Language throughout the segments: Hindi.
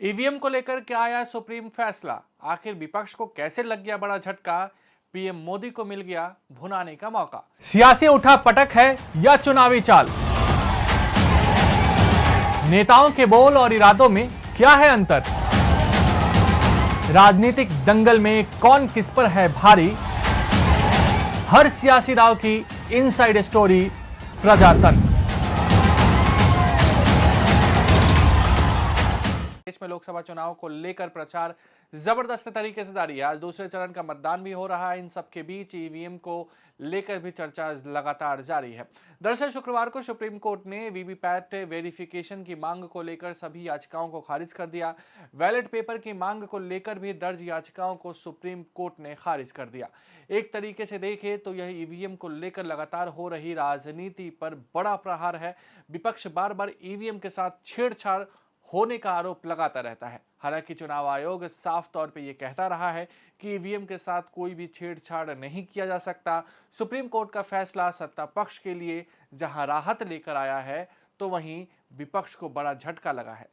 ईवीएम को लेकर क्या आया सुप्रीम फैसला? आखिर विपक्ष को कैसे लग गया बड़ा झटका? पीएम मोदी को मिल गया भुनाने का मौका। सियासी उठा पटक है या चुनावी चाल? नेताओं के बोल और इरादों में क्या है अंतर? राजनीतिक दंगल में कौन किस पर है भारी? हर सियासी दांव की इनसाइड स्टोरी प्रजातंत्र। देश में लोकसभा चुनाव को लेकर प्रचार जबरदस्त तरीके से जारी है। आज दूसरे चरण का मतदान भी हो रहा है। इन सब के बीच ईवीएम को लेकर भी चर्चा लगातार जारी है। दरअसल शुक्रवार को सुप्रीम कोर्ट ने वीवीपैट वेरिफिकेशन की मांग को लेकर सभी याचिकाओं को खारिज कर दिया। बैलेट पेपर की मांग को लेकर भी दर्ज याचिकाओं को सुप्रीम कोर्ट ने खारिज कर दिया। एक तरीके से देखें तो यह ईवीएम को लेकर लगातार हो रही राजनीति पर बड़ा प्रहार है। विपक्ष बार बार ईवीएम के साथ छेड़छाड़ होने का आरोप लगाता रहता है। हालांकि चुनाव आयोग साफ तौर पे ये कहता रहा है कि ईवीएम के साथ कोई भी छेड़छाड़ नहीं किया जा सकता। सुप्रीम कोर्ट का फैसला सत्ता पक्ष के लिए जहां राहत लेकर आया है, तो वहीं विपक्ष को बड़ा झटका लगा है।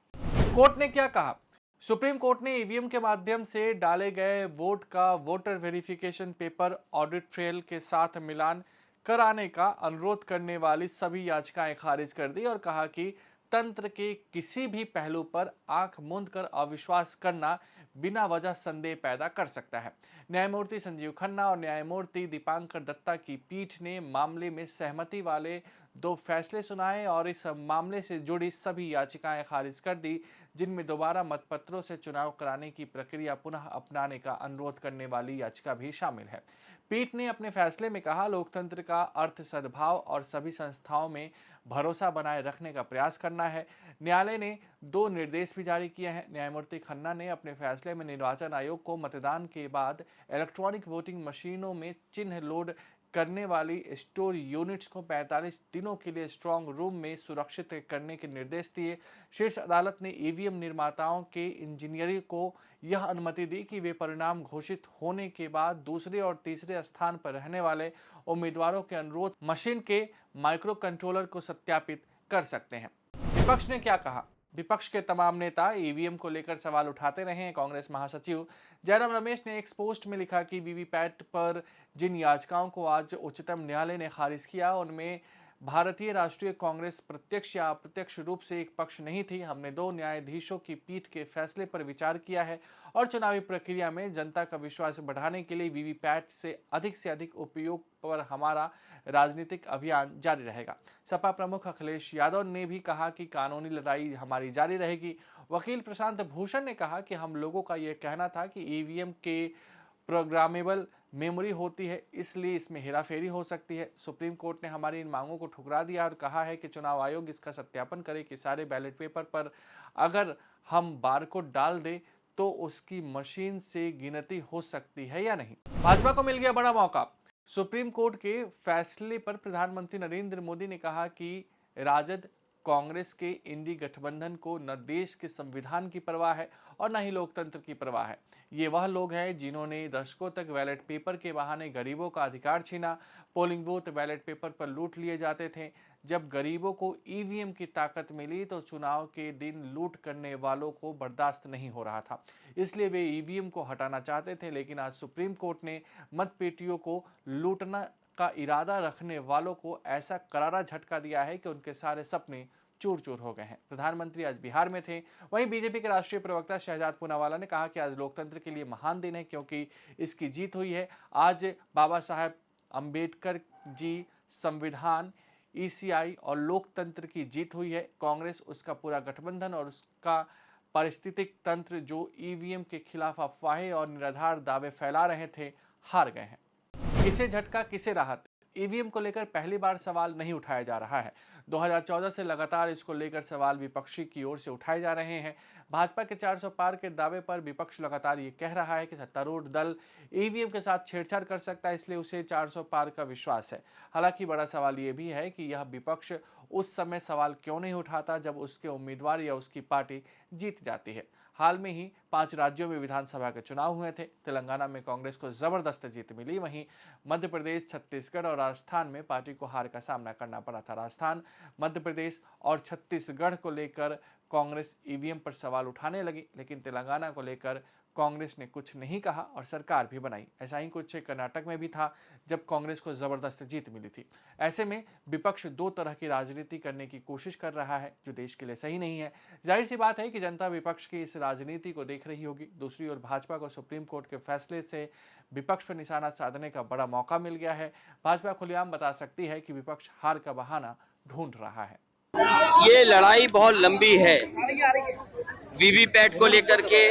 कोर्ट ने क्या कहा? सुप्रीम कोर्ट ने ईवीएम के माध्यम से डाले गए वोट का voter verification paper audit trail के साथ मिलान कराने का अनुरोध करने वाली सभी याचिकाएं खारिज कर दी और कहा कि तंत्र के किसी भी पहलू पर आंख मूंद कर अविश्वास करना बिना वजह संदेह पैदा कर सकता है। न्यायमूर्ति संजीव खन्ना और न्यायमूर्ति दीपांकर दत्ता की पीठ ने मामले में सहमति वाले दो फैसले सुनाए और इस मामले से जुड़ी सभी याचिकाएं खारिज कर दी, जिनमें दोबारा मतपत्रों से चुनाव कराने की प्रक्रिया पुनः अपनाने का अनुरोध करने वाली याचिका भी शामिल है। पीठ ने अपने फैसले में कहा, लोकतंत्र का अर्थ सद्भाव और सभी संस्थाओं में भरोसा बनाए रखने का प्रयास करना है। न्यायालय ने दो निर्देश भी जारी किए हैं। न्यायमूर्ति खन्ना ने अपने फैसले में निर्वाचन आयोग को मतदान के बाद इलेक्ट्रॉनिक वोटिंग मशीनों में चिन्ह लोड करने वाली स्टोर यूनिट्स को 45 दिनों के लिए स्ट्रांग रूम में सुरक्षित करने के निर्देश दिए। शीर्ष अदालत ने ईवीएम निर्माताओं के इंजीनियरिंग को यह अनुमति दी कि वे परिणाम घोषित होने के बाद दूसरे और तीसरे स्थान पर रहने वाले उम्मीदवारों के अनुरोध मशीन के माइक्रो कंट्रोलर को सत्यापित कर सकते हैं। विपक्ष ने क्या कहा? विपक्ष के तमाम नेता ईवीएम को लेकर सवाल उठाते रहे हैं। कांग्रेस महासचिव जयराम रमेश ने एक पोस्ट में लिखा कि वीवीपैट पर जिन याचिकाओं को आज उच्चतम न्यायालय ने खारिज किया, उनमें भारतीय राष्ट्रीय कांग्रेस प्रत्यक्ष या अप्रत्यक्ष रूप से एक पक्ष नहीं थी। हमने दो न्यायाधीशों की पीठ के फैसले पर विचार किया है और चुनावी प्रक्रिया में जनता का विश्वास बढ़ाने के लिए वीवीपैट से अधिक उपयोग पर हमारा राजनीतिक अभियान जारी रहेगा। सपा प्रमुख अखिलेश यादव ने भी कहा कि कानूनी लड़ाई हमारी जारी रहेगी। वकील प्रशांत भूषण ने कहा कि हम लोगों का यह कहना था कि ईवीएम के प्रोग्रामेबल मेमोरी होती है, इसलिए इसमें हेराफेरी हो सकती है। सुप्रीम कोर्ट ने हमारी इन मांगों को ठुकरा दिया और कहा है कि चुनाव आयोग इसका सत्यापन करे कि सारे बैलेट पेपर पर अगर हम बारकोड डाल दें तो उसकी मशीन से गिनती हो सकती है या नहीं। भाजपा को मिल गया बड़ा मौका। सुप्रीम कोर्ट के फैसले पर प्रधानमंत्री नरेंद्र मोदी ने कहा कि राजद कांग्रेस के इंडी गठबंधन को न देश के संविधान की परवाह है और न ही लोकतंत्र की परवाह है। ये वह लोग हैं जिन्होंने दशकों तक बैलेट पेपर के बहाने गरीबों का अधिकार छीना। पोलिंग बूथ बैलेट पेपर पर लूट लिए जाते थे। जब गरीबों को ईवीएम की ताकत मिली तो चुनाव के दिन लूट करने वालों को बर्दाश्त नहीं हो रहा था, इसलिए वे ईवीएम को हटाना चाहते थे। लेकिन आज सुप्रीम कोर्ट ने मतपेटियों को लूटना का इरादा रखने वालों को ऐसा करारा झटका दिया है कि उनके सारे सपने चूर चूर हो गए हैं। प्रधानमंत्री आज बिहार में थे। वहीं बीजेपी के राष्ट्रीय प्रवक्ता शहजाद पूनावाला ने कहा कि आज लोकतंत्र के लिए महान दिन है क्योंकि इसकी जीत हुई है। आज बाबा साहेब अंबेडकर जी, संविधान, ईसीआई और लोकतंत्र की जीत हुई है। कांग्रेस, उसका पूरा गठबंधन और उसका पारिस्थितिक तंत्र जो ईवीएम के खिलाफ अफवाहें और निराधार दावे फैला रहे थे, हार गए हैं। किसे झटका किसे राहत? ईवीएम को लेकर पहली बार सवाल नहीं उठाया जा रहा है। 2014 से लगातार इसको लेकर सवाल विपक्षी की ओर से उठाए जा रहे हैं। भाजपा के 400 पार के दावे पर विपक्ष लगातार ये कह रहा है कि सत्तारूढ़ दल ईवीएम के साथ छेड़छाड़ कर सकता है, इसलिए उसे 400 पार का विश्वास है। हालांकि बड़ा सवाल ये भी है कि यह विपक्ष उस समय सवाल क्यों नहीं उठाता जब उसके उम्मीदवार या उसकी पार्टी जीत जाती है। हाल में ही 5 राज्यों में विधानसभा के चुनाव हुए थे। तेलंगाना में कांग्रेस को जबरदस्त जीत मिली। वहीं मध्य प्रदेश, छत्तीसगढ़ और राजस्थान में पार्टी को हार का सामना करना पड़ा था। राजस्थान, मध्य प्रदेश और छत्तीसगढ़ को लेकर कांग्रेस ईवीएम पर सवाल उठाने लगी, लेकिन तेलंगाना को लेकर कांग्रेस ने कुछ नहीं कहा और सरकार भी बनाई। ऐसा ही कुछ कर्नाटक में भी था, जब कांग्रेस को जबरदस्त जीत मिली थी। ऐसे में विपक्ष दो तरह की राजनीति करने की कोशिश कर रहा है, जो देश के लिए सही नहीं है। जाहिर सी बात है कि जनता विपक्ष की इस राजनीति को देख रही होगी। दूसरी ओर भाजपा को सुप्रीम कोर्ट के फैसले से विपक्ष पर निशाना साधने का बड़ा मौका मिल गया है। भाजपा खुलेआम बता सकती है कि विपक्ष हार का बहाना ढूंढ रहा है। ये लड़ाई बहुत लंबी है, वीवीपैट को लेकर के,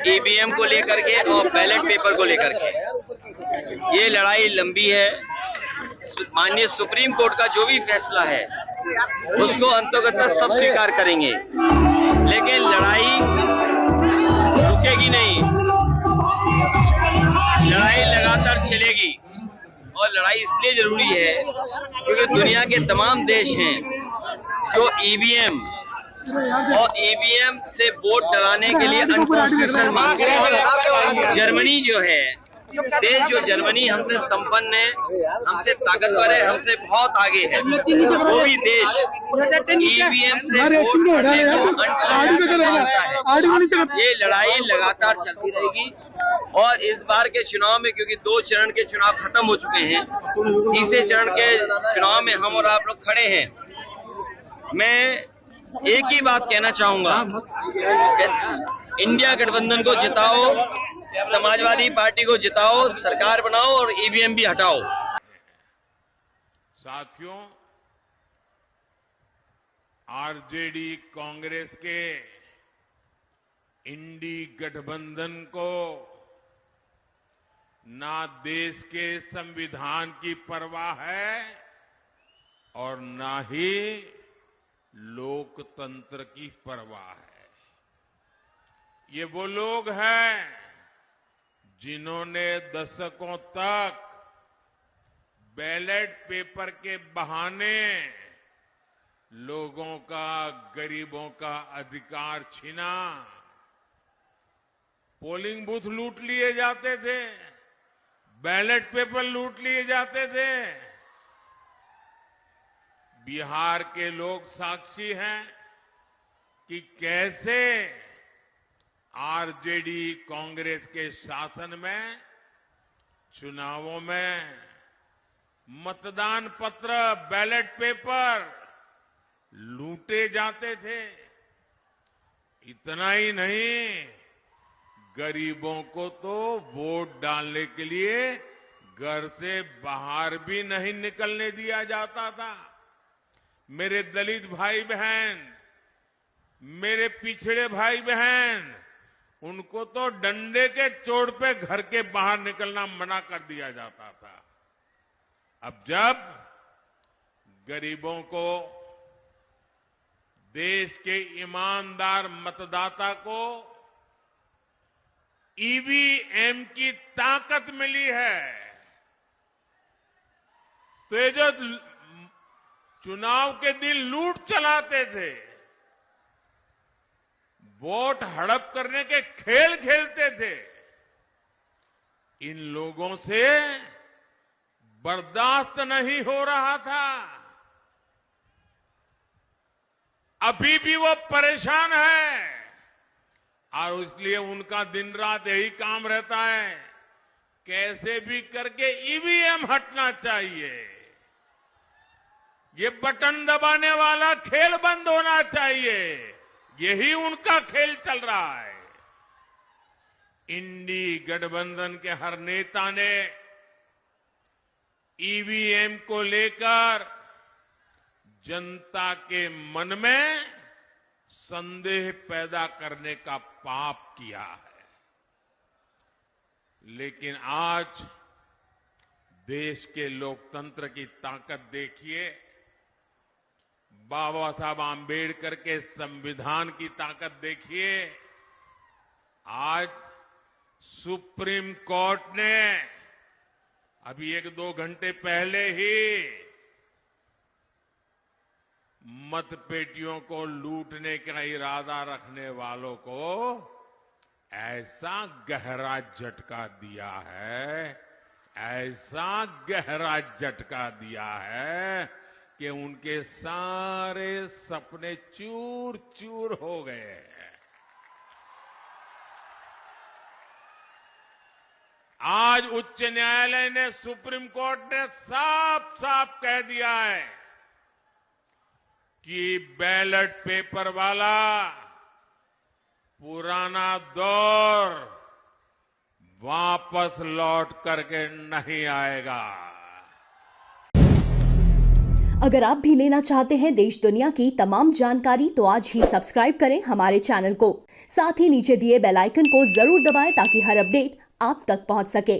ईवीएम को लेकर के और बैलेट पेपर को लेकर के। ये लड़ाई लंबी है। माननीय सुप्रीम कोर्ट का जो भी फैसला है उसको अंततः सब स्वीकार करेंगे, लेकिन लड़ाई रुकेगी नहीं। लड़ाई लगातार चलेगी और लड़ाई इसलिए जरूरी है क्योंकि दुनिया के तमाम देश हैं जो ईवीएम और ईवीएम से वोट डलाने के लिए अनकॉन्स्टिट्यूशनल मांग रहे हैं। जर्मनी जो है देश, जो जर्मनी हमसे संपन्न है, हमसे ताकतवर है, हमसे बहुत आगे है, वो भी देश ईवीएम से वोट डलने को अनकॉन्स्टिट्यूशनल मानता है। ये लड़ाई लगातार चलती रहेगी और इस बार के चुनाव में, क्योंकि 2 चरण के चुनाव खत्म हो चुके हैं, तीसरे चरण के चुनाव में हम और आप लोग खड़े हैं। मैं एक ही बात कहना चाहूंगा, इंडिया गठबंधन को जिताओ, समाजवादी पार्टी को जिताओ, सरकार बनाओ और ईवीएम भी हटाओ। साथियों, आरजेडी कांग्रेस के इंडी गठबंधन को ना देश के संविधान की परवाह है और ना ही लोकतंत्र की परवाह है। ये वो लोग हैं जिन्होंने दशकों तक बैलेट पेपर के बहाने लोगों का, गरीबों का अधिकार छीना। पोलिंग बूथ लूट लिए जाते थे, बैलेट पेपर लूट लिए जाते थे। बिहार के लोग साक्षी हैं कि कैसे आरजेडी कांग्रेस के शासन में चुनावों में मतदान पत्र, बैलेट पेपर लूटे जाते थे। इतना ही नहीं, गरीबों को तो वोट डालने के लिए घर से बाहर भी नहीं निकलने दिया जाता था। मेरे दलित भाई बहन, मेरे पिछड़े भाई बहन, उनको तो डंडे के चोट पे घर के बाहर निकलना मना कर दिया जाता था। अब जब गरीबों को, देश के ईमानदार मतदाता को ईवीएम की ताकत मिली है, तो ये जो चुनाव के दिन लूट चलाते थे, वोट हड़प करने के खेल खेलते थे, इन लोगों से बर्दाश्त नहीं हो रहा था। अभी भी वो परेशान है और इसलिए उनका दिन रात यही काम रहता है, कैसे भी करके ईवीएम हटना चाहिए, ये बटन दबाने वाला खेल बंद होना चाहिए। यही उनका खेल चल रहा है। इंडी गठबंधन के हर नेता ने ईवीएम को लेकर जनता के मन में संदेह पैदा करने का पाप किया है। लेकिन आज देश के लोकतंत्र की ताकत देखिए, बाबा साहब आंबेडकर के संविधान की ताकत देखिए। आज सुप्रीम कोर्ट ने अभी 1-2 घंटे पहले ही मतपेटियों को लूटने का इरादा रखने वालों को ऐसा गहरा झटका दिया है, ऐसा गहरा झटका दिया है कि उनके सारे सपने चूर चूर हो गए। आज उच्च न्यायालय ने, सुप्रीम कोर्ट ने साफ साफ कह दिया है कि बैलेट पेपर वाला पुराना दौर वापस लौट करके नहीं आएगा। अगर आप भी लेना चाहते हैं देश दुनिया की तमाम जानकारी तो आज ही सब्सक्राइब करें हमारे चैनल को। साथ ही नीचे दिए बेल आइकन को जरूर दबाएं ताकि हर अपडेट आप तक पहुंच सके।